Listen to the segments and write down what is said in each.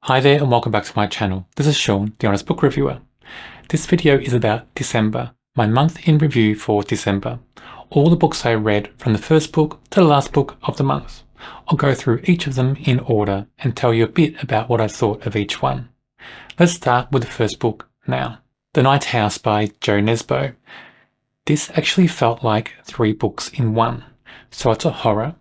Hi there and welcome back to my channel. This is Sean, the Honest Book Reviewer. This video is about December, my month in review for December. All the books I read from the first book to the last book of the month. I'll go through each of them in order and tell you a bit about what I thought of each one. Let's start with the first book now. The Night House by Jo Nesbo. This actually felt like 3 books in one. So it's a horror.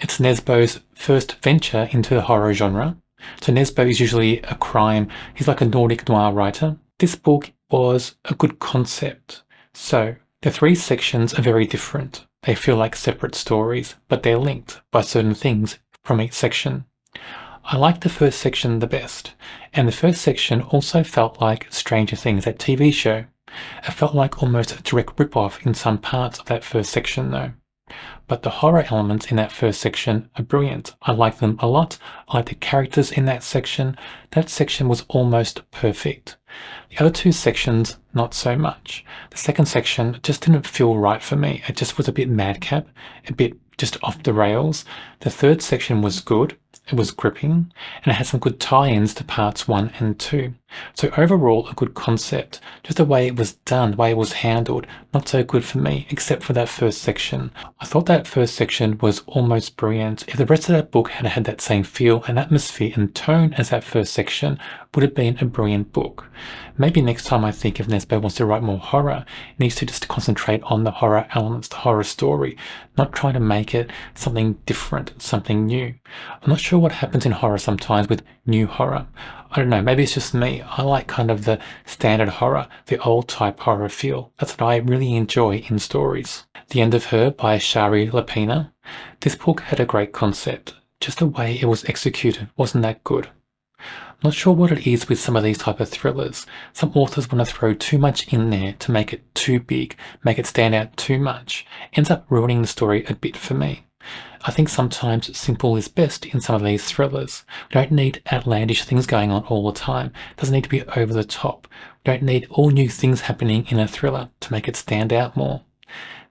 It's Nesbo's first venture into the horror genre. So Nesbo is usually a crime. He's like a Nordic noir writer. This book was a good concept. So the 3 sections are very different. They feel like separate stories, but they're linked by certain things from each section. I liked the first section the best, and the first section also felt like Stranger Things, that TV show. It felt like almost a direct rip-off in some parts of that first section though. But the horror elements in that first section are brilliant. I like them a lot. I like the characters in that section. That section was almost perfect. The other 2 sections, not so much. The second section just didn't feel right for me. It just was a bit madcap, a bit just off the rails. The third section was good. It was gripping, and it had some good tie-ins to parts 1 and 2. So overall, a good concept. Just the way it was done, the way it was handled, not so good for me, except for that first section. I thought that first section was almost brilliant. If the rest of that book had had that same feel and atmosphere and tone as that first section, would have been a brilliant book. Maybe next time I think if Nesbo wants to write more horror, it needs to just concentrate on the horror elements, the horror story, not try to make it something different, something new. I'm not sure what happens in horror sometimes with new horror. I don't know, maybe it's just me. I like kind of the standard horror, the old type horror feel. That's what I really enjoy in stories. The End of Her by Shari Lapena. This book had a great concept. Just the way it was executed wasn't that good. I'm not sure what it is with some of these type of thrillers. Some authors want to throw too much in there to make it too big, make it stand out too much. Ends up ruining the story a bit for me. I think sometimes simple is best in some of these thrillers. We don't need outlandish things going on all the time. It doesn't need to be over the top. We don't need all new things happening in a thriller to make it stand out more.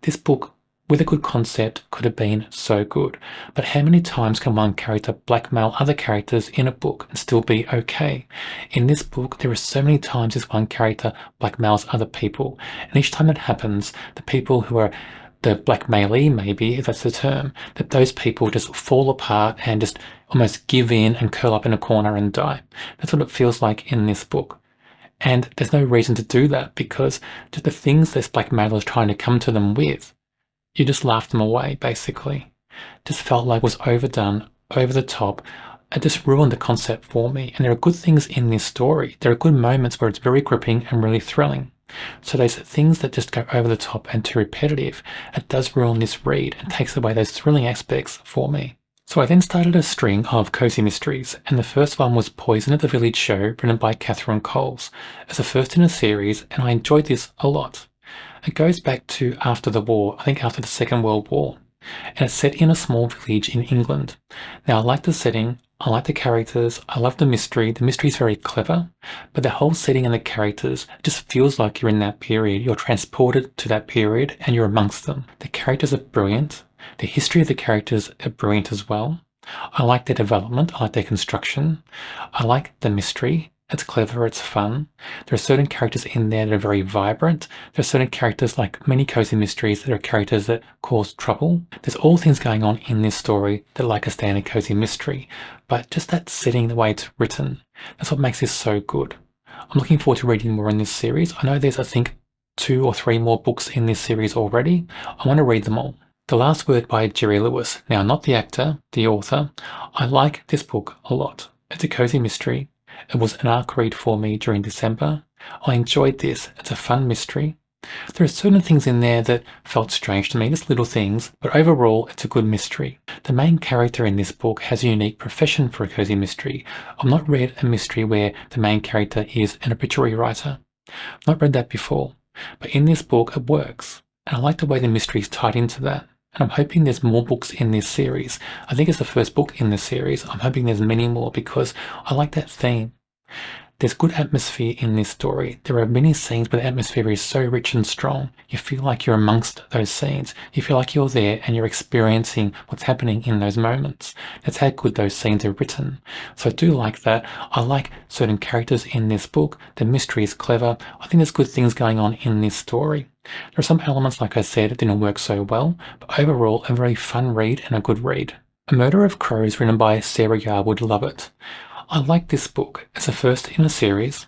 This book, with a good concept, could have been so good. But how many times can one character blackmail other characters in a book and still be okay? In this book, there are so many times this one character blackmails other people. And each time that happens, the people who are the blackmailee, maybe, if that's the term, that those people just fall apart and just almost give in and curl up in a corner and die. That's what it feels like in this book. And there's no reason to do that because just the things this blackmailer is trying to come to them with, you just laugh them away, basically. Just felt like it was overdone, over the top. It just ruined the concept for me. And there are good things in this story. There are good moments where it's very gripping and really thrilling. So those things that just go over the top and too repetitive, it does ruin this read and takes away those thrilling aspects for me. So I then started a string of cozy mysteries, and the first one was Poison at the Village Show, written by Catherine Coles. It's the first in a series, and I enjoyed this a lot. It goes back to after the war, I think after the Second World War, and it's set in a small village in England. Now I like the setting, I like the characters, I love the mystery. The mystery is very clever, but the whole setting and the characters just feels like you're in that period. You're transported to that period and you're amongst them. The characters are brilliant. The history of the characters are brilliant as well. I like their development, I like their construction. I like the mystery. It's clever, it's fun. There are certain characters in there that are very vibrant. There are certain characters, like many cozy mysteries, that are characters that cause trouble. There's all things going on in this story that are like a standard cozy mystery. But just that setting, the way it's written, that's what makes this so good. I'm looking forward to reading more in this series. I know there's, I think, 2 or 3 more books in this series already. I want to read them all. The Last Word by Gerri Lewis. Now, not the actor, the author. I like this book a lot. It's a cozy mystery. It was an arc read for me during December. I enjoyed this. It's a fun mystery. There are certain things in there that felt strange to me, just little things, but overall it's a good mystery. The main character in this book has a unique profession for a cozy mystery. I've not read a mystery where the main character is an obituary writer. I've not read that before, but in this book it works. And I like the way the mystery is tied into that. And I'm hoping there's more books in this series. I think it's the first book in this series. I'm hoping there's many more because I like that theme. There's good atmosphere in this story. There are many scenes where the atmosphere is so rich and strong. You feel like you're amongst those scenes. You feel like you're there and you're experiencing what's happening in those moments. That's how good those scenes are written. So I do like that. I like certain characters in this book. The mystery is clever. I think there's good things going on in this story. There are some elements, like I said, that didn't work so well, but overall a very fun read and a good read. A Murder of Crows, written by Sarah Yarwood-Lovett. I like this book. It's the first in a series.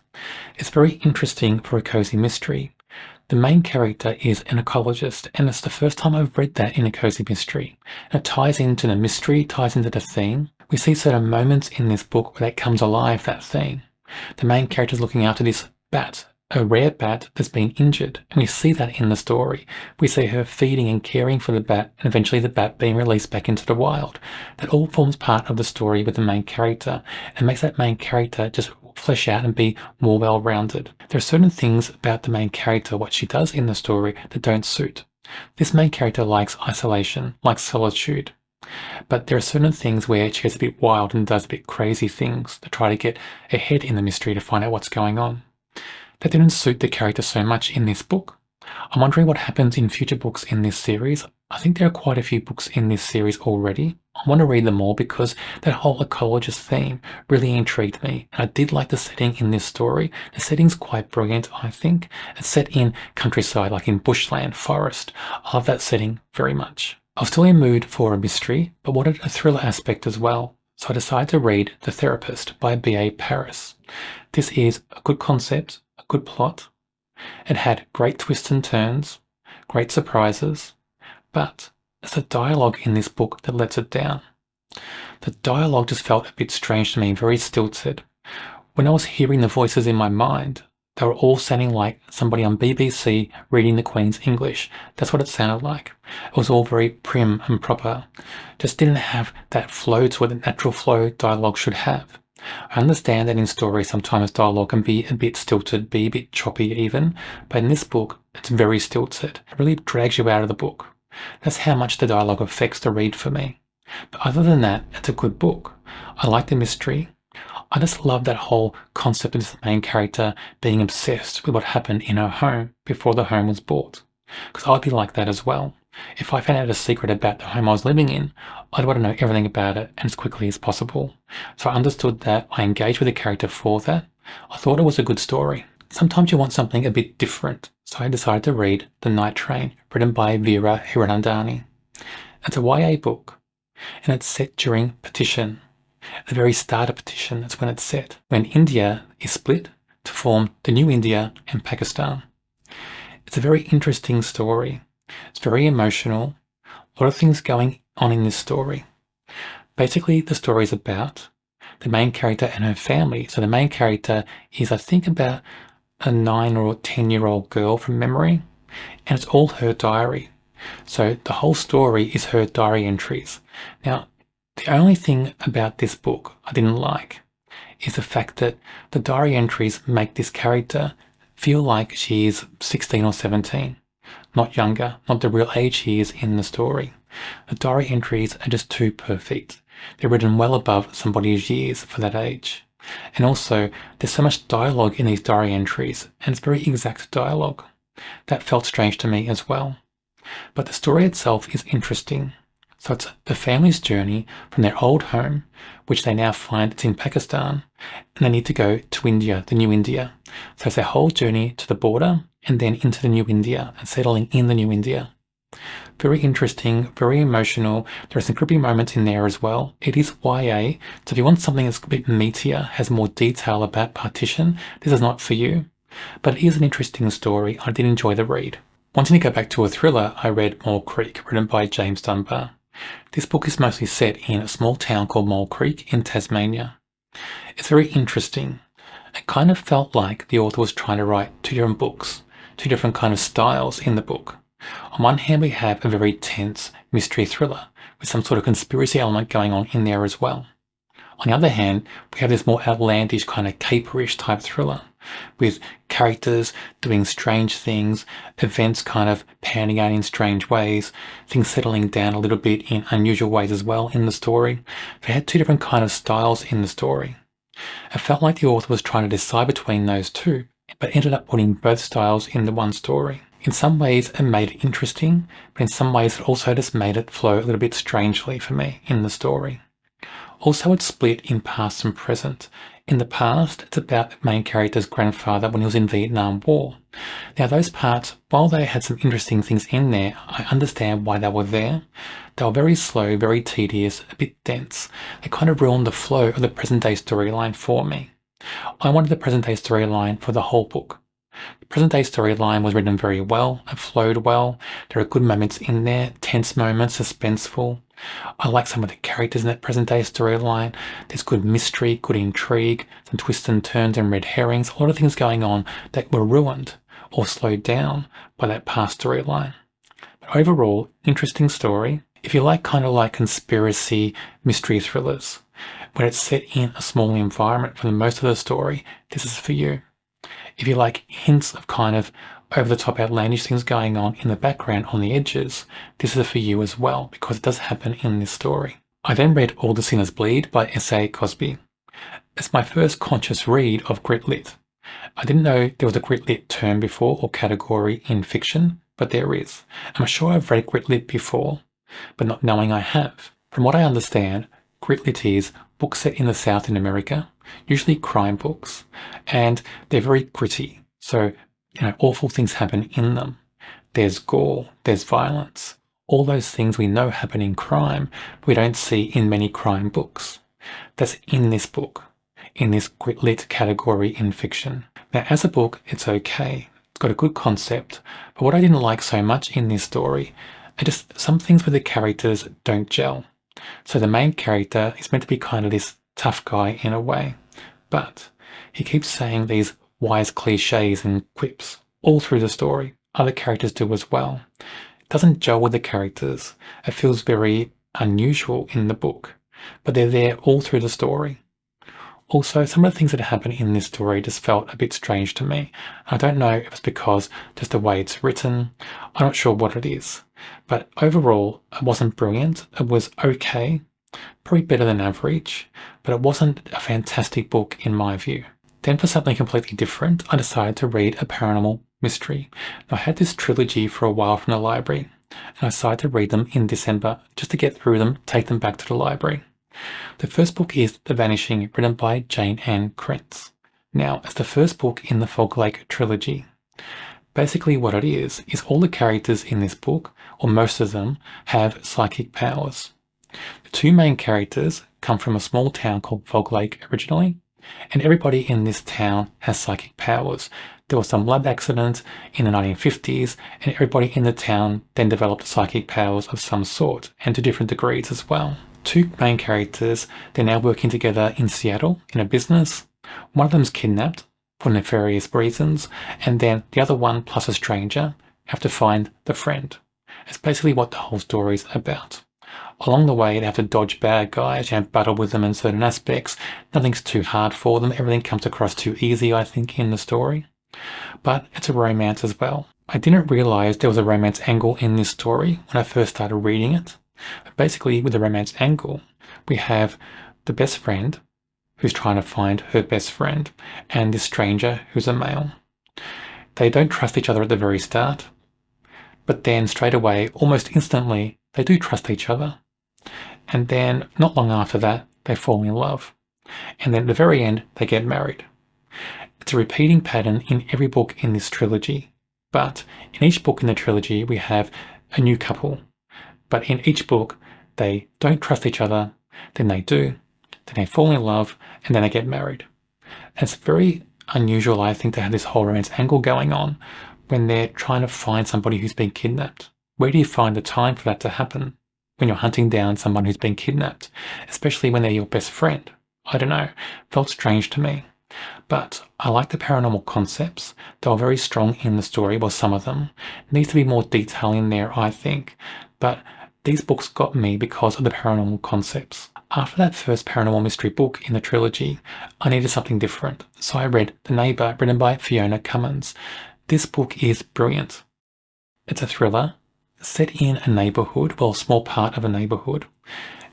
It's very interesting for a cozy mystery. The main character is an ecologist, and it's the first time I've read that in a cozy mystery. And it ties into the mystery, ties into the theme. We see certain moments in this book where that comes alive, that theme. The main character is looking after this bat, a rare bat that's been injured, and we see that in the story. We see her feeding and caring for the bat, and eventually the bat being released back into the wild. That all forms part of the story with the main character, and makes that main character just flesh out and be more well-rounded. There are certain things about the main character, what she does in the story, that don't suit. This main character likes isolation, likes solitude. But there are certain things where she gets a bit wild and does a bit crazy things to try to get ahead in the mystery to find out what's going on. That didn't suit the character so much in this book. I'm wondering what happens in future books in this series. I think there are quite a few books in this series already. I want to read them all because that whole ecologist theme really intrigued me. And I did like the setting in this story. The setting's quite brilliant, I think. It's set in countryside, like in bushland, forest. I love that setting very much. I was still in mood for a mystery, but wanted a thriller aspect as well. So I decided to read The Therapist by B.A. Paris. This is a good concept, a good plot. It had great twists and turns, great surprises, but it's the dialogue in this book that lets it down. The dialogue just felt a bit strange to me, very stilted. When I was hearing the voices in my mind, they were all sounding like somebody on BBC reading the Queen's English. That's what it sounded like. It was all very prim and proper. Just didn't have that flow to it, the natural flow dialogue should have. I understand that in stories sometimes dialogue can be a bit stilted, be a bit choppy even, but in this book it's very stilted. It really drags you out of the book. That's how much the dialogue affects the read for me. But other than that, it's a good book. I like the mystery. I just love that whole concept of this main character being obsessed with what happened in her home before the home was bought. Because I'd be like that as well. If I found out a secret about the home I was living in, I'd want to know everything about it and as quickly as possible. So I understood that, I engaged with the character for that. I thought it was a good story. Sometimes you want something a bit different, so I decided to read The Night Train, written by Veera Hiranandani. It's a YA book, and it's set during partition. At the very start of partition, that's when it's set, when India is split to form the new India and Pakistan. It's a very interesting story. It's very emotional. A lot of things going on in this story. Basically, the story is about the main character and her family. So the main character is, I think, about a 9 or 10-year-old girl from memory, and it's all her diary. So the whole story is her diary entries. Now, the only thing about this book I didn't like is the fact that the diary entries make this character feel like she is 16 or 17, not younger, not the real age she is in the story. The diary entries are just too perfect. They're written well above somebody's years for that age. And also, there's so much dialogue in these diary entries, and it's very exact dialogue. That felt strange to me as well. But the story itself is interesting. So it's the family's journey from their old home, which they now find it's in Pakistan, and they need to go to India, the new India. So it's their whole journey to the border and then into the new India and settling in the new India. Very interesting, very emotional. There are some creepy moments in there as well. It is YA, so if you want something that's a bit meatier, has more detail about partition, this is not for you. But it is an interesting story. I did enjoy the read. Wanting to go back to a thriller, I read Mole Creek, written by James Dunbar. This book is mostly set in a small town called Mole Creek in Tasmania. It's very interesting. It kind of felt like the author was trying to write two different books, two different kind of styles in the book. On one hand, we have a very tense mystery thriller with some sort of conspiracy element going on in there as well. On the other hand, we have this more outlandish kind of caperish type thriller with characters doing strange things, events kind of panning out in strange ways, things settling down a little bit in unusual ways as well in the story. We had two different kind of styles in the story. I felt like the author was trying to decide between those two, but ended up putting both styles in the one story. In some ways it made it interesting, but in some ways it also just made it flow a little bit strangely for me in the story. Also, it's split in past and present. In the past, it's about the main character's grandfather when he was in Vietnam War. Now, those parts, while they had some interesting things in there, I understand why they were there. They were very slow, very tedious, a bit dense. They kind of ruined the flow of the present-day storyline for me. I wanted the present-day storyline for the whole book. The present-day storyline was written very well, it flowed well. There are good moments in there, tense moments, suspenseful. I like some of the characters in that present-day storyline. There's good mystery, good intrigue, some twists and turns and red herrings, a lot of things going on that were ruined or slowed down by that past storyline. But overall, interesting story. If you like kind of like conspiracy mystery thrillers, when it's set in a small environment for the most of the story, this is for you. If you like hints of kind of over-the-top outlandish things going on in the background on the edges, this is for you as well, because it does happen in this story. I then read All the Sinners Bleed by SA Cosby. It's my first conscious read of Grit Lit. I didn't know there was a Grit Lit term before or category in fiction, but there is. I'm sure I've read Grit Lit before, but not knowing I have. From what I understand, Grit Lit is books set in the South in America, usually crime books, and they're very gritty. So, awful things happen in them. There's gore, there's violence. All those things we know happen in crime, we don't see in many crime books. That's in this book, in this Grit Lit category in fiction. Now, as a book, it's okay. It's got a good concept, but what I didn't like so much in this story are just some things where the characters don't gel. So the main character is meant to be kind of this tough guy in a way, but he keeps saying these wise cliches and quips all through the story. Other characters do as well. It doesn't gel with the characters. It feels very unusual in the book, but they're there all through the story. Also, some of the things that happen in this story just felt a bit strange to me. I don't know if it's because just the way it's written. I'm not sure what it is. But overall, it wasn't brilliant. It was okay, probably better than average, but it wasn't a fantastic book in my view. Then for something completely different, I decided to read a paranormal mystery. Now, I had this trilogy for a while from the library, and I decided to read them in December just to get through them, take them back to the library. The first book is The Vanishing, written by Jayne Ann Krentz. Now, it's the first book in the Fog Lake trilogy. Basically what it is all the characters in this book, or most of them, have psychic powers. The two main characters come from a small town called Fog Lake originally, and everybody in this town has psychic powers. There was some lab accident in the 1950s, and everybody in the town then developed psychic powers of some sort, and to different degrees as well. Two main characters, they're now working together in Seattle in a business. One of them's kidnapped for nefarious reasons, and then the other one plus a stranger have to find the friend. It's basically what the whole story's about. Along the way, they have to dodge bad guys, battle with them in certain aspects. Nothing's too hard for them. Everything comes across too easy, I think, in the story. But it's a romance as well. I didn't realize there was a romance angle in this story when I first started reading it. But basically, with the romance angle, we have the best friend who's trying to find her best friend, and this stranger who's a male. They don't trust each other at the very start, but then straight away, almost instantly, they do trust each other. And then, not long after that, they fall in love. And then at the very end, they get married. It's a repeating pattern in every book in this trilogy, but in each book in the trilogy, we have a new couple. But in each book, they don't trust each other, then they do, then they fall in love, and then they get married. And it's very unusual, I think, to have this whole romance angle going on when they're trying to find somebody who's been kidnapped. Where do you find the time for that to happen when you're hunting down someone who's been kidnapped, especially when they're your best friend? I don't know, felt strange to me. But I like the paranormal concepts. They were very strong in the story, well, some of them. Needs to be more detail in there, I think. But these books got me because of the paranormal concepts. After that first paranormal mystery book in the trilogy, I needed something different. So I read The Neighbour, written by Fiona Cummins. This book is brilliant. It's a thriller set in a neighbourhood, well, a small part of a neighbourhood.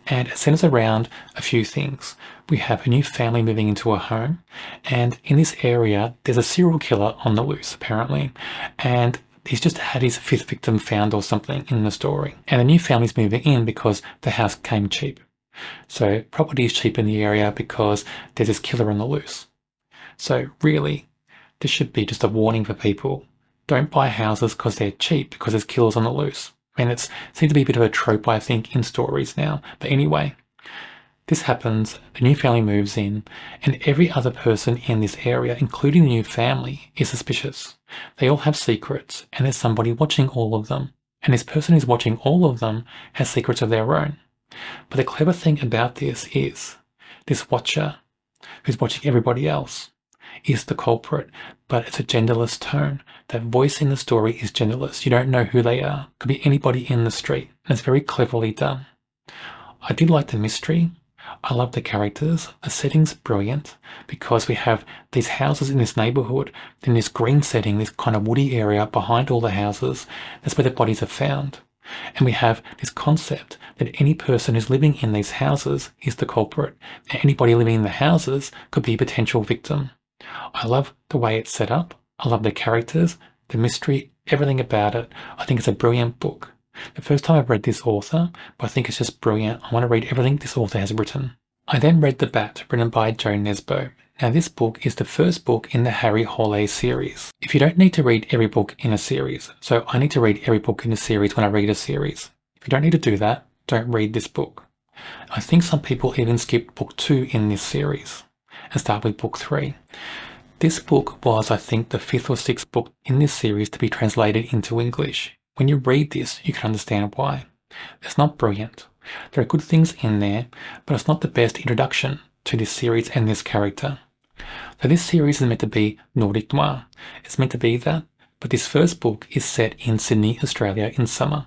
and it centers around a few things. We have a new family moving into a home, and in this area there's a serial killer on the loose apparently, and he's just had his 5th victim found or something in the story. And the new family's moving in because the house came cheap. So property is cheap in the area because there's this killer on the loose. So really, this should be just a warning for people. Don't buy houses because they're cheap because there's killers on the loose. I mean, it seems to be a bit of a trope, I think, in stories now. But anyway, this happens, the new family moves in, and every other person in this area, including the new family, is suspicious. They all have secrets, and there's somebody watching all of them. And this person who's watching all of them has secrets of their own. But the clever thing about this is, this watcher, who's watching everybody else, is the culprit, but it's a genderless tone. That voice in the story is genderless. You don't know who they are. Could be anybody in the street, and it's very cleverly done. I did like the mystery. I love the characters. The setting's brilliant because we have these houses in this neighbourhood, then this green setting, this kind of woody area behind all the houses. That's where the bodies are found. And we have this concept that any person who's living in these houses is the culprit, and anybody living in the houses could be a potential victim. I love the way it's set up. I love the characters, the mystery, everything about it. I think it's a brilliant book. The first time I've read this author, but I think it's just brilliant. I want to read everything this author has written. I then read The Bat, written by Jo Nesbo. Now this book is the first book in the Harry Hole series. If you don't need to read every book in a series, so I need to read every book in a series when I read a series. If you don't need to do that, don't read this book. I think some people even skip book 2 in this series and start with book 3. This book was, I think, the 5th or 6th book in this series to be translated into English. When you read this, you can understand why. It's not brilliant. There are good things in there, but it's not the best introduction to this series and this character. So this series is meant to be Nordic noir. It's meant to be that, but this first book is set in Sydney, Australia in summer.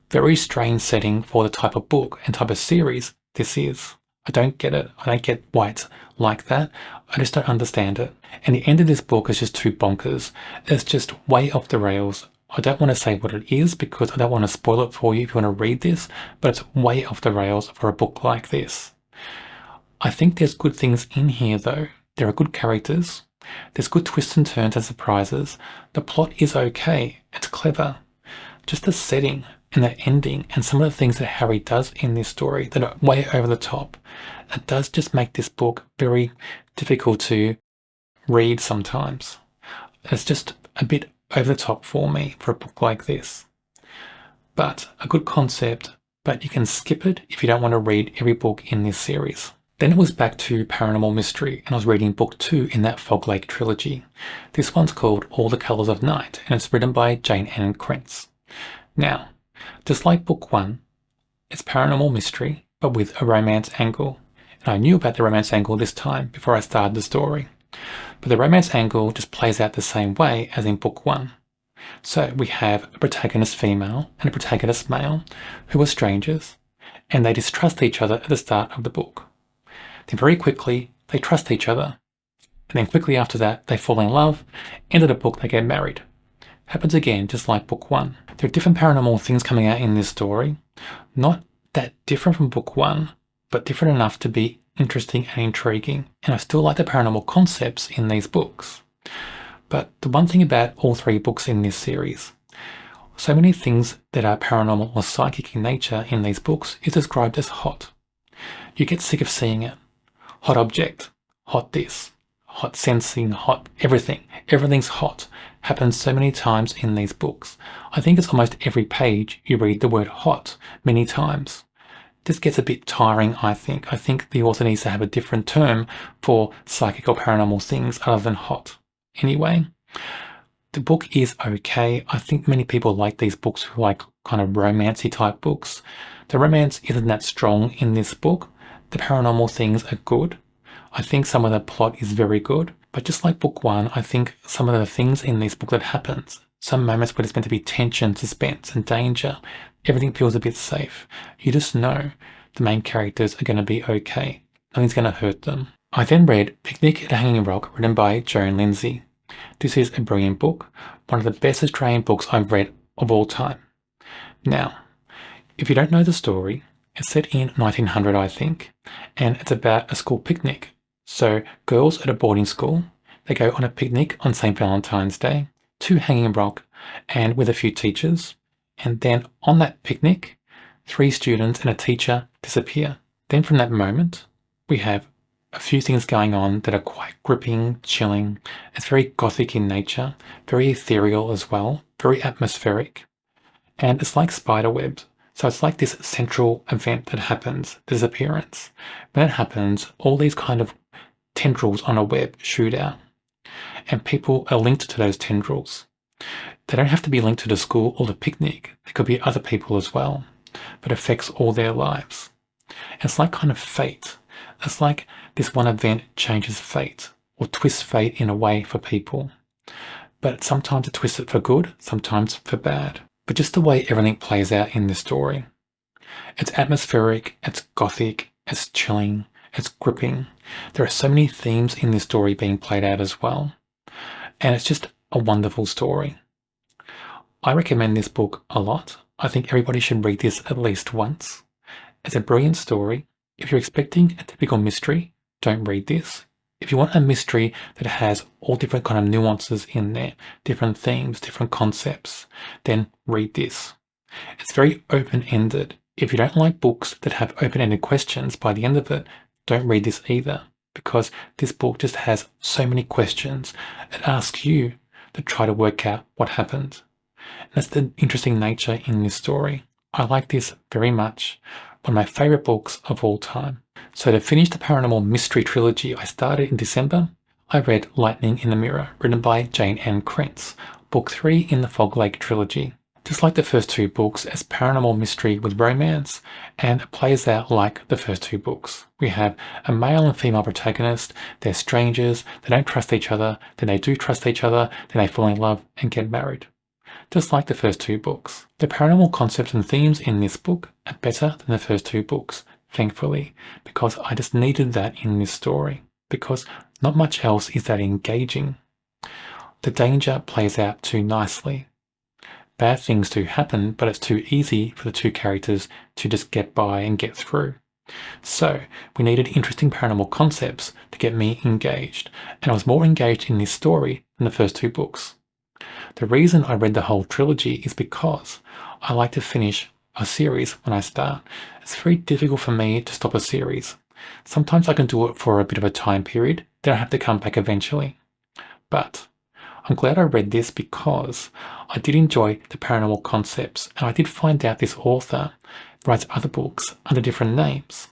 Very strange setting for the type of book and type of series this is. I don't get it. I don't get why it's like that. I just don't understand it. And the end of this book is just too bonkers. It's just way off the rails. I don't want to say what it is because I don't want to spoil it for you if you want to read this, but it's way off the rails for a book like this. I think there's good things in here though. There are good characters. There's good twists and turns and surprises. The plot is okay. It's clever. Just the setting and the ending and some of the things that Harry does in this story that are way over the top. It does just make this book very difficult to read sometimes. It's just a bit over the top for me for a book like this. But a good concept, but you can skip it if you don't want to read every book in this series. Then it was back to paranormal mystery, and I was reading book 2 in that Fog Lake trilogy. This one's called All the Colours of Night, and it's written by Jayne Ann Krentz. Now, just like book 1, it's paranormal mystery, but with a romance angle. And I knew about the romance angle this time before I started the story. But the romance angle just plays out the same way as in book 1. So we have a protagonist female and a protagonist male who are strangers, and they distrust each other at the start of the book. Then very quickly, they trust each other. And then quickly after that, they fall in love. End of the book, they get married. Happens again, just like book 1. There are different paranormal things coming out in this story. Not that different from book 1, but different enough to be interesting and intriguing. And I still like the paranormal concepts in these books. But the one thing about all 3 books in this series, so many things that are paranormal or psychic in nature in these books is described as hot. You get sick of seeing it. Hot object, hot this, hot sensing, hot everything. Everything's hot. Happens so many times in these books. I think it's almost every page you read the word hot many times. This gets a bit tiring, I think. I think the author needs to have a different term for psychic or paranormal things other than hot. Anyway, the book is okay. I think many people like these books who like kind of romancy type books. The romance isn't that strong in this book. The paranormal things are good. I think some of the plot is very good. But just like book 1, I think some of the things in this book that happens, some moments where there's meant to be tension, suspense and danger, everything feels a bit safe. You just know the main characters are going to be okay. Nothing's going to hurt them. I then read Picnic at a Hanging Rock, written by Joan Lindsay. This is a brilliant book, one of the best Australian books I've read of all time. Now, if you don't know the story, It's set in 1900, I think, and it's about a school picnic. So girls at a boarding school, they go on a picnic on St. Valentine's Day to Hanging Rock and with a few teachers. And then on that picnic, 3 students and a teacher disappear. Then from that moment, we have a few things going on that are quite gripping, chilling. It's very gothic in nature, very ethereal as well, very atmospheric. And it's like spiderwebs. So it's like this central event that happens, disappearance. When it happens, all these kind of tendrils on a web shoot out. And people are linked to those tendrils. They don't have to be linked to the school or the picnic. There could be other people as well, but it affects all their lives. And it's like kind of fate. It's like this one event changes fate or twists fate in a way for people. But sometimes it twists it for good, sometimes for bad. But just the way everything plays out in this story. It's atmospheric, it's gothic, it's chilling, it's gripping. There are so many themes in this story being played out as well. And it's just a wonderful story. I recommend this book a lot. I think everybody should read this at least once. It's a brilliant story. If you're expecting a typical mystery, don't read this. If you want a mystery that has all different kind of nuances in there, different themes, different concepts, then read this. It's very open-ended. If you don't like books that have open-ended questions by the end of it, don't read this either, because this book just has so many questions. It asks you to try to work out what happened. And that's the interesting nature in this story. I like this very much. One of my favourite books of all time. So to finish the paranormal mystery trilogy I started in December, I read Lightning in the Mirror, written by Jayne Ann Krentz, book 3 in the Fog Lake trilogy. Just like the first 2 books, it's paranormal mystery with romance, and it plays out like the first 2 books. We have a male and female protagonist, they're strangers, they don't trust each other, then they do trust each other, then they fall in love and get married. Just like the first 2 books. The paranormal concepts and themes in this book are better than the first 2 books, thankfully, because I just needed that in this story, because not much else is that engaging. The danger plays out too nicely. Bad things do happen, but it's too easy for the 2 characters to just get by and get through. So we needed interesting paranormal concepts to get me engaged, and I was more engaged in this story than the first 2 books. The reason I read the whole trilogy is because I like to finish a series when I start. It's very difficult for me to stop a series. Sometimes I can do it for a bit of a time period, then I have to come back eventually. But I'm glad I read this because I did enjoy the paranormal concepts, and I did find out this author writes other books under different names.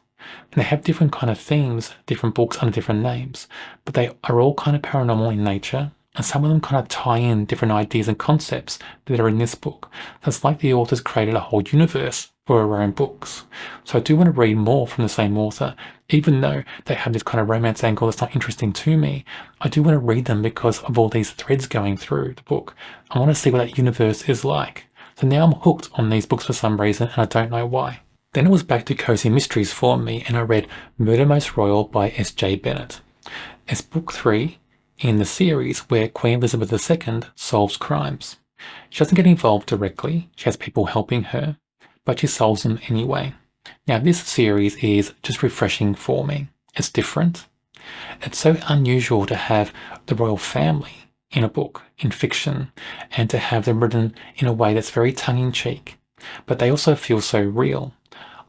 And they have different kind of themes, different books under different names, but they are all kind of paranormal in nature. And some of them kind of tie in different ideas and concepts that are in this book. So it's like the author's created a whole universe for her own books. So I do want to read more from the same author, even though they have this kind of romance angle that's not interesting to me. I do want to read them because of all these threads going through the book. I want to see what that universe is like. So now I'm hooked on these books for some reason, and I don't know why. Then it was back to cozy mysteries for me, and I read Murder Most Royal by S.J. Bennett. It's book 3 in the series where Queen Elizabeth II solves crimes. She doesn't get involved directly, she has people helping her, but she solves them anyway. Now this series is just refreshing for me. It's different. It's so unusual to have the royal family in a book, in fiction, and to have them written in a way that's very tongue-in-cheek, but they also feel so real.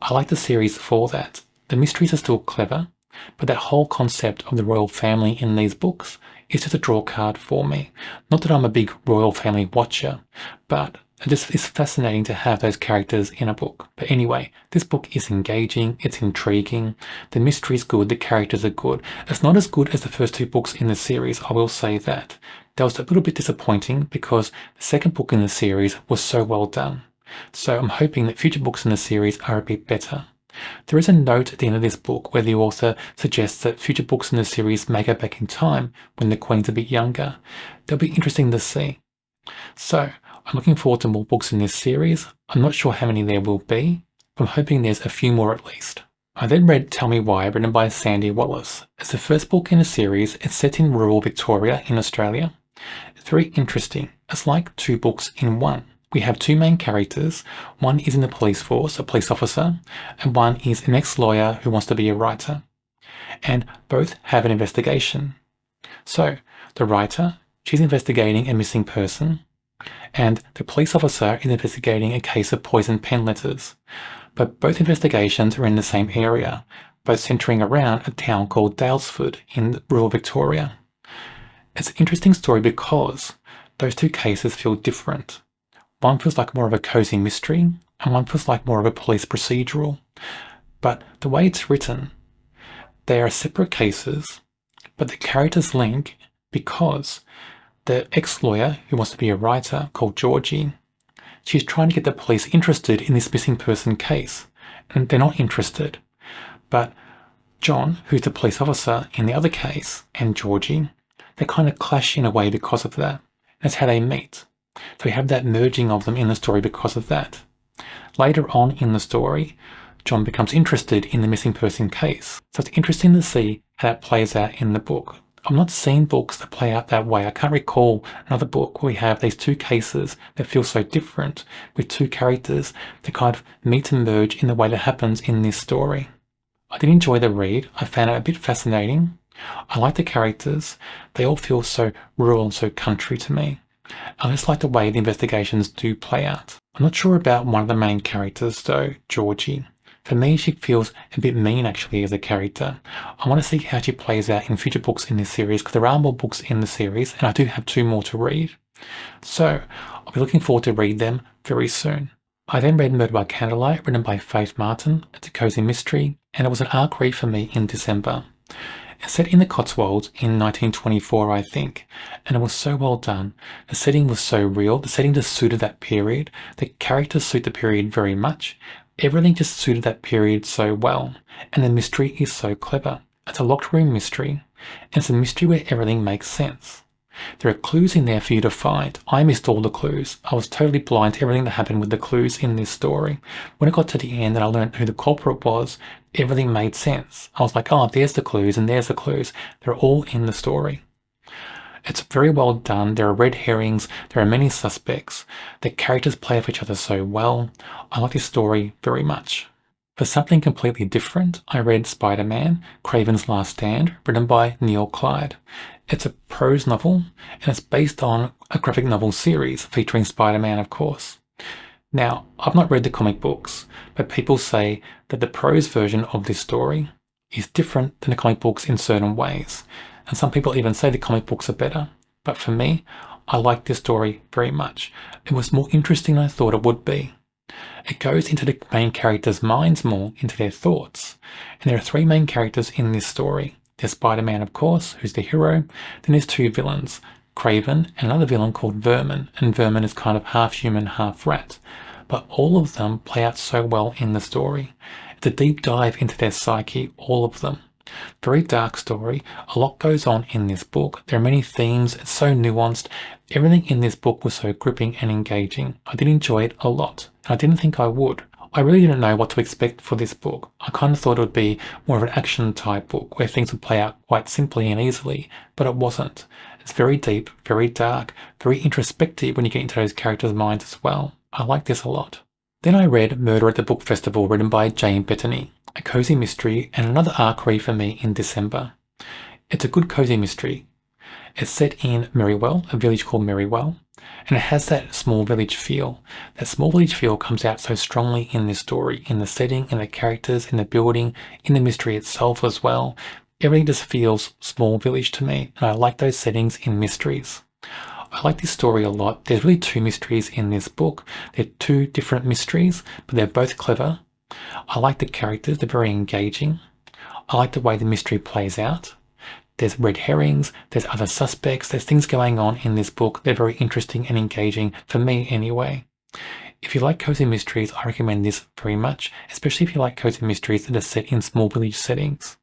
I like the series for that. The mysteries are still clever, but that whole concept of the royal family in these books is just a draw card for me. Not that I'm a big royal family watcher, but it just is fascinating to have those characters in a book. But anyway, this book is engaging, it's intriguing, the mystery is good, the characters are good. It's not as good as the first 2 books in the series, I will say that. That was a little bit disappointing because the second book in the series was so well done. So I'm hoping that future books in the series are a bit better. There is a note at the end of this book where the author suggests that future books in the series may go back in time when the Queen's a bit younger. That'll be interesting to see. So, I'm looking forward to more books in this series. I'm not sure how many there will be, but I'm hoping there's a few more at least. I then read Tell Me Why, written by Sandi Wallace. It's the first book in a series. It's set in rural Victoria in Australia. It's very interesting. It's like 2 books in one. We have two main characters. One is in the police force, a police officer, and one is an ex-lawyer who wants to be a writer. And both have an investigation. So, the writer, she's investigating a missing person, and the police officer is investigating a case of poisoned pen letters. But both investigations are in the same area, both centering around a town called Daylesford in rural Victoria. It's an interesting story because those two cases feel different. One feels like more of a cozy mystery, and one feels like more of a police procedural. But the way it's written, they are separate cases, but the characters link because the ex-lawyer who wants to be a writer, called Georgie, she's trying to get the police interested in this missing person case, and they're not interested. But John, who's the police officer in the other case, and Georgie, they kind of clash in a way because of that. That's how they meet. So we have that merging of them in the story because of that. Later on in the story, John becomes interested in the missing person case. So it's interesting to see how that plays out in the book. I'm not seeing books that play out that way. I can't recall another book where we have these two cases that feel so different with two characters that kind of meet and merge in the way that happens in this story. I did enjoy the read. I found it a bit fascinating. I like the characters. They all feel so rural and so country to me. I just like the way the investigations do play out. I'm not sure about one of the main characters though, Georgie. For me, she feels a bit mean actually as a character. I want to see how she plays out in future books in this series, because there are more books in the series and I do have 2 more to read. So I'll be looking forward to read them very soon. I then read Murder by Candlelight, written by Faith Martin. It's a cozy mystery, and it was an arc read for me in December. It's set in the Cotswolds in 1924, I think, and it was so well done. The setting was so real, the setting just suited that period, the characters suit the period very much, everything just suited that period so well, and the mystery is so clever. It's a locked room mystery, and it's a mystery where everything makes sense. There are clues in there for you to find. I missed all the clues. I was totally blind to everything that happened with the clues in this story. When it got to the end and I learned who the culprit was, everything made sense. I was like, oh, there's the clues and there's the clues. They're all in the story. It's very well done. There are red herrings. There are many suspects. The characters play off each other so well. I like this story very much. For something completely different, I read Spider-Man, Kraven's Last Stand, written by Neil Kleid. It's a prose novel, and it's based on a graphic novel series featuring Spider-Man, of course. Now, I've not read the comic books, but people say that the prose version of this story is different than the comic books in certain ways, and some people even say the comic books are better. But for me, I like this story very much. It was more interesting than I thought it would be. It goes into the main characters' minds more, into their thoughts. And there are 3 main characters in this story. There's Spider-Man, of course, who's the hero. Then there's 2 villains, Kraven and another villain called Vermin. And Vermin is kind of half human, half rat. But all of them play out so well in the story. It's a deep dive into their psyche, all of them. Very dark story. A lot goes on in this book. There are many themes. It's so nuanced. Everything in this book was so gripping and engaging. I did enjoy it a lot. And I didn't think I would. I really didn't know what to expect for this book. I kind of thought it would be more of an action type book where things would play out quite simply and easily, but it wasn't. It's very deep, very dark, very introspective when you get into those characters' minds as well. I like this a lot. Then I read Murder at the Book Festival, written by Jayne Bettany, a cozy mystery and another arc read for me in December. It's a good cozy mystery. It's set in Merrywell, a village called Merrywell, and it has that small village feel. That small village feel comes out so strongly in this story, in the setting, in the characters, in the building, in the mystery itself as well. Everything just feels small village to me, and I like those settings in mysteries. I like this story a lot. There's really 2 mysteries in this book. They're 2 different mysteries, but they're both clever. I like the characters, they're very engaging. I like the way the mystery plays out. There's red herrings, there's other suspects, there's things going on in this book. They're very interesting and engaging, for me anyway. If you like cozy mysteries, I recommend this very much, especially if you like cozy mysteries that are set in small village settings.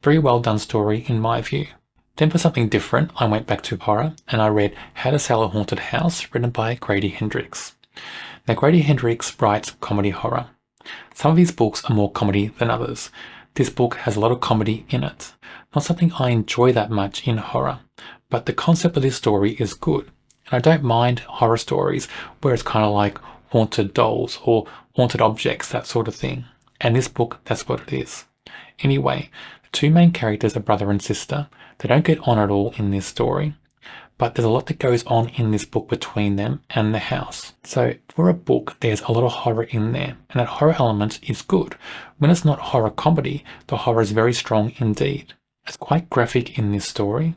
Very well done story in my view. Then for something different, I went back to horror and I read How to Sell a Haunted House, written by Grady Hendrix. Now Grady Hendrix writes comedy horror. Some of his books are more comedy than others. This book has a lot of comedy in it. Not something I enjoy that much in horror, but the concept of this story is good. And I don't mind horror stories where it's kind of like haunted dolls or haunted objects, that sort of thing. And this book, that's what it is. Anyway, the two main characters are brother and sister. They don't get on at all in this story, but there's a lot that goes on in this book between them and the house. So for a book, there's a lot of horror in there, and that horror element is good. When it's not horror comedy, the horror is very strong indeed. It's quite graphic in this story.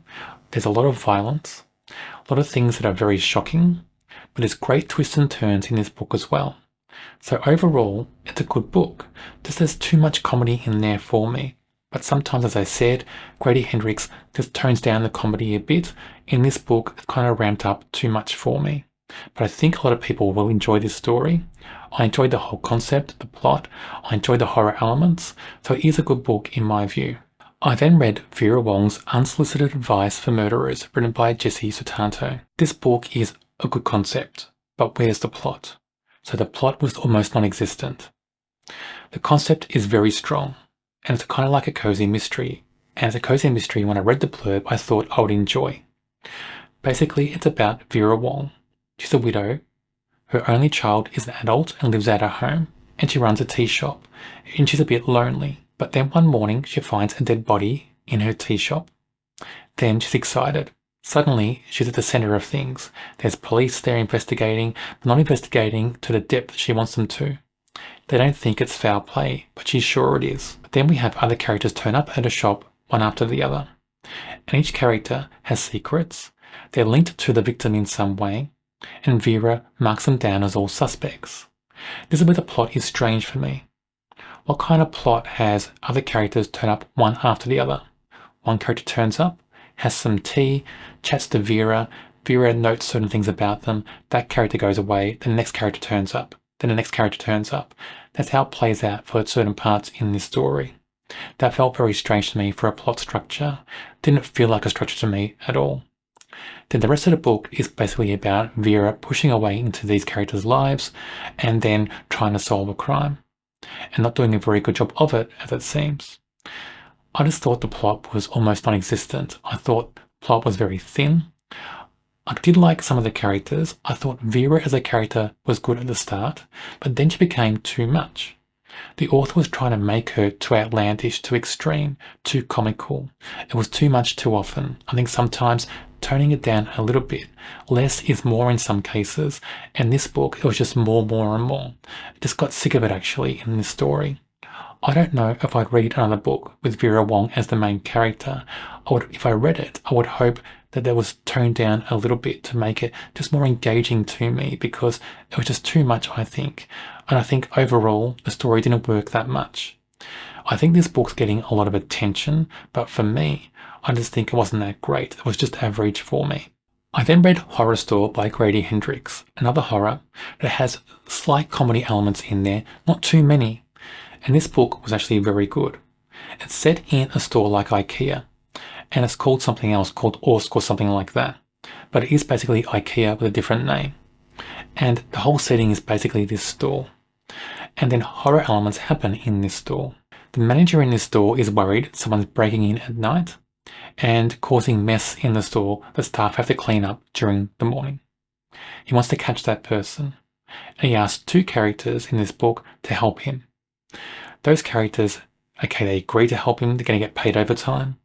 There's a lot of violence, a lot of things that are very shocking, but there's great twists and turns in this book as well. So overall, it's a good book. Just there's too much comedy in there for me. But sometimes, as I said, Grady Hendrix just tones down the comedy a bit. In this book, it kind of ramped up too much for me. But I think a lot of people will enjoy this story. I enjoyed the whole concept, the plot. I enjoyed the horror elements. So it is a good book in my view. I then read Vera Wong's Unsolicited Advice for Murderers, written by Jessie Sutanto. This book is a good concept, but where's the plot? So the plot was almost non-existent. The concept is very strong, and it's kind of like a cozy mystery. And as a cozy mystery, when I read the blurb, I thought I would enjoy. Basically, it's about Vera Wong. She's a widow. Her only child is an adult and lives at her home, and she runs a tea shop, and she's a bit lonely. But then one morning, she finds a dead body in her tea shop. Then she's excited. Suddenly, she's at the center of things. There's police there investigating, but not investigating to the depth she wants them to. They don't think it's foul play, but she's sure it is. But then we have other characters turn up at a shop, one after the other. And each character has secrets. They're linked to the victim in some way, and Vera marks them down as all suspects. This is where the plot is strange for me. What kind of plot has other characters turn up one after the other? One character turns up, has some tea, chats to Vera, Vera notes certain things about them, that character goes away, then the next character turns up, then the next character turns up. That's how it plays out for certain parts in this story. That felt very strange to me for a plot structure. Didn't feel like a structure to me at all. Then the rest of the book is basically about Vera pushing away into these characters' lives and then trying to solve a crime. And not doing a very good job of it, as it seems. I just thought the plot was almost non-existent. I thought the plot was very thin. I did like some of the characters. I thought Vera as a character was good at the start, but then she became too much. The author was trying to make her too outlandish, too extreme, too comical. It was too much too often. I think sometimes toning it down a little bit. Less is more in some cases, and this book, it was just more and more. I just got sick of it actually in this story. I don't know if I'd read another book with Vera Wong as the main character. If I read it, I would hope that there was toned down a little bit to make it just more engaging to me, because it was just too much, I think. And I think overall, the story didn't work that much. I think this book's getting a lot of attention, but for me, I just think it wasn't that great. It was just average for me. I then read Horrorstor by Grady Hendrix, another horror that has slight comedy elements in there, not too many. And this book was actually very good. It's set in a store like IKEA, and it's called something else, called Orsk or something like that. But it is basically IKEA with a different name. And the whole setting is basically this store. And then horror elements happen in this store. The manager in this store is worried someone's breaking in at night and causing mess in the store that staff have to clean up during the morning. He wants to catch that person, and he asks two characters in this book to help him. Those characters, okay, they agree to help him. They're going to get paid overtime.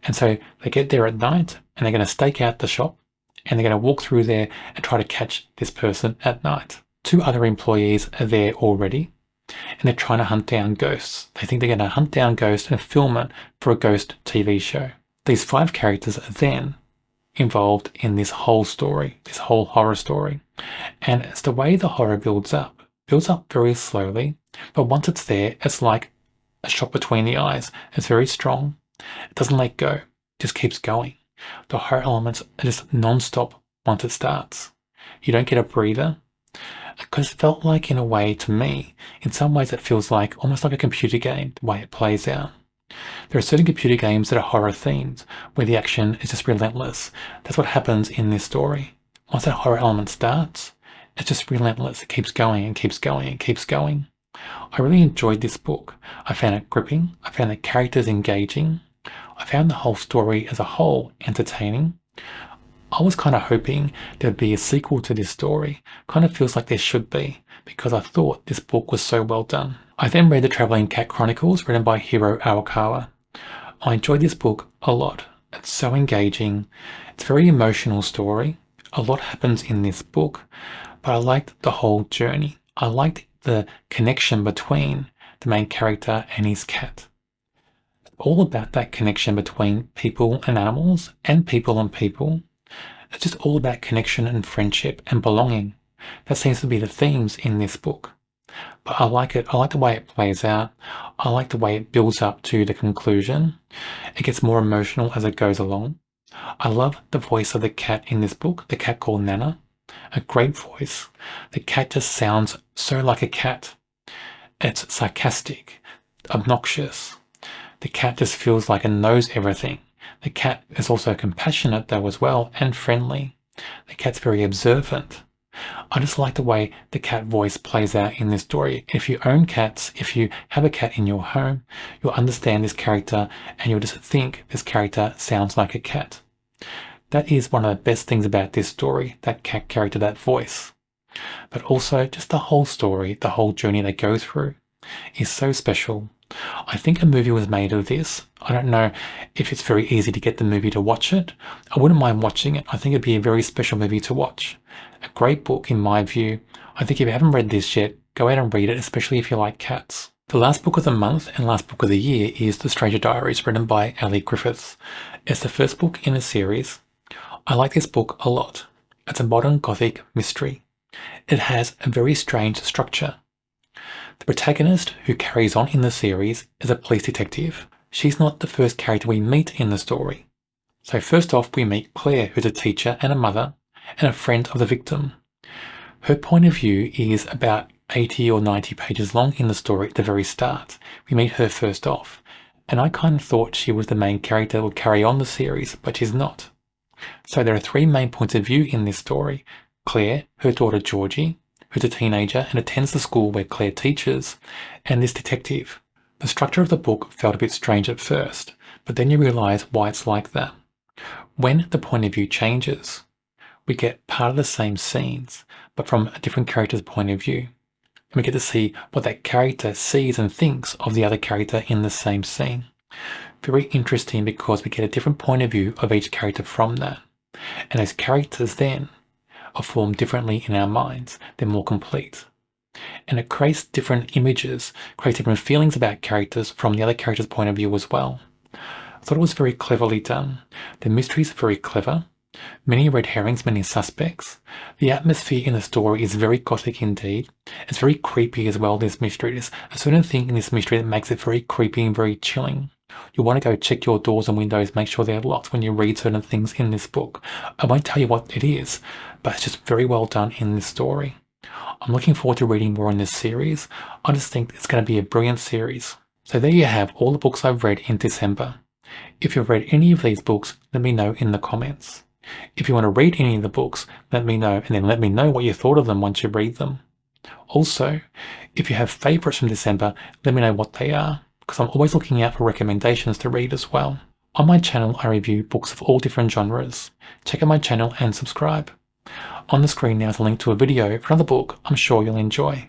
And so they get there at night and they're going to stake out the shop and they're going to walk through there and try to catch this person at night. Two other employees are there already and they're trying to hunt down ghosts. They think they're going to hunt down ghosts and film it for a ghost TV show. These 5 characters are then involved in this whole story, this whole horror story. And it's the way the horror builds up very slowly, but once it's there, it's like a shot between the eyes. It's very strong. It doesn't let go. It just keeps going. The horror elements are just non-stop once it starts. You don't get a breather. Because it felt like, in a way, to me, in some ways it feels like almost like a computer game, the way it plays out. There are certain computer games that are horror themed, where the action is just relentless. That's what happens in this story. Once that horror element starts, it's just relentless. It keeps going and keeps going and keeps going. I really enjoyed this book. I found it gripping. I found the characters engaging. I found the whole story as a whole entertaining. I was kind of hoping there'd be a sequel to this story. Kind of feels like there should be, because I thought this book was so well done. I then read The Travelling Cat Chronicles, written by Hiro Arikawa. I enjoyed this book a lot. It's so engaging. It's a very emotional story. A lot happens in this book, but I liked the whole journey. I liked the connection between the main character and his cat. All about that connection between people and animals and people. It's just all about connection and friendship and belonging. That seems to be the themes in this book. But I like it. I like the way it plays out. I like the way it builds up to the conclusion. It gets more emotional as it goes along. I love the voice of the cat in this book, the cat called Nana. A great voice. The cat just sounds so like a cat. It's sarcastic, obnoxious. The cat just feels like it knows everything. The cat is also compassionate though as well, and friendly. The cat's very observant. I just like the way the cat voice plays out in this story. If you own cats, if you have a cat in your home, you'll understand this character and you'll just think this character sounds like a cat. That is one of the best things about this story, that cat character, that voice. But also just the whole story, the whole journey they go through is so special. I think a movie was made of this. I don't know if it's very easy to get the movie to watch it. I wouldn't mind watching it. I think it'd be a very special movie to watch. A great book in my view. I think if you haven't read this yet, go out and read it, especially if you like cats. The last book of the month and last book of the year is The Stranger Diaries, written by Elly Griffiths. It's the first book in a series. I like this book a lot. It's a modern Gothic mystery. It has a very strange structure. The protagonist who carries on in the series is a police detective. She's not the first character we meet in the story. So first off, we meet Claire, who's a teacher and a mother and a friend of the victim. Her point of view is about 80 or 90 pages long in the story at the very start. We meet her first off, and I kind of thought she was the main character that would carry on the series, but she's not. So there are three main points of view in this story. Claire, her daughter Georgie, who's a teenager and attends the school where Claire teaches, and this detective. The structure of the book felt a bit strange at first, but then you realise why it's like that. When the point of view changes, we get part of the same scenes, but from a different character's point of view. And we get to see what that character sees and thinks of the other character in the same scene. Very interesting because we get a different point of view of each character from that. And those characters then are formed differently in our minds. They're more complete. And it creates different images, creates different feelings about characters from the other character's point of view as well. I thought it was very cleverly done. The mysteries are very clever. Many red herrings, many suspects. The atmosphere in the story is very gothic indeed. It's very creepy as well, this mystery. There's a certain thing in this mystery that makes it very creepy and very chilling. You want to go check your doors and windows, make sure they're locked when you read certain things in this book. I won't tell you what it is, but it's just very well done in this story. I'm looking forward to reading more in this series. I just think it's going to be a brilliant series. So there you have all the books I've read in December. If you've read any of these books, let me know in the comments. If you want to read any of the books, let me know, and then let me know what you thought of them once you read them. Also, if you have favourites from December, let me know what they are, because I'm always looking out for recommendations to read as well. On my channel, I review books of all different genres. Check out my channel and subscribe. On the screen now is a link to a video for another book I'm sure you'll enjoy.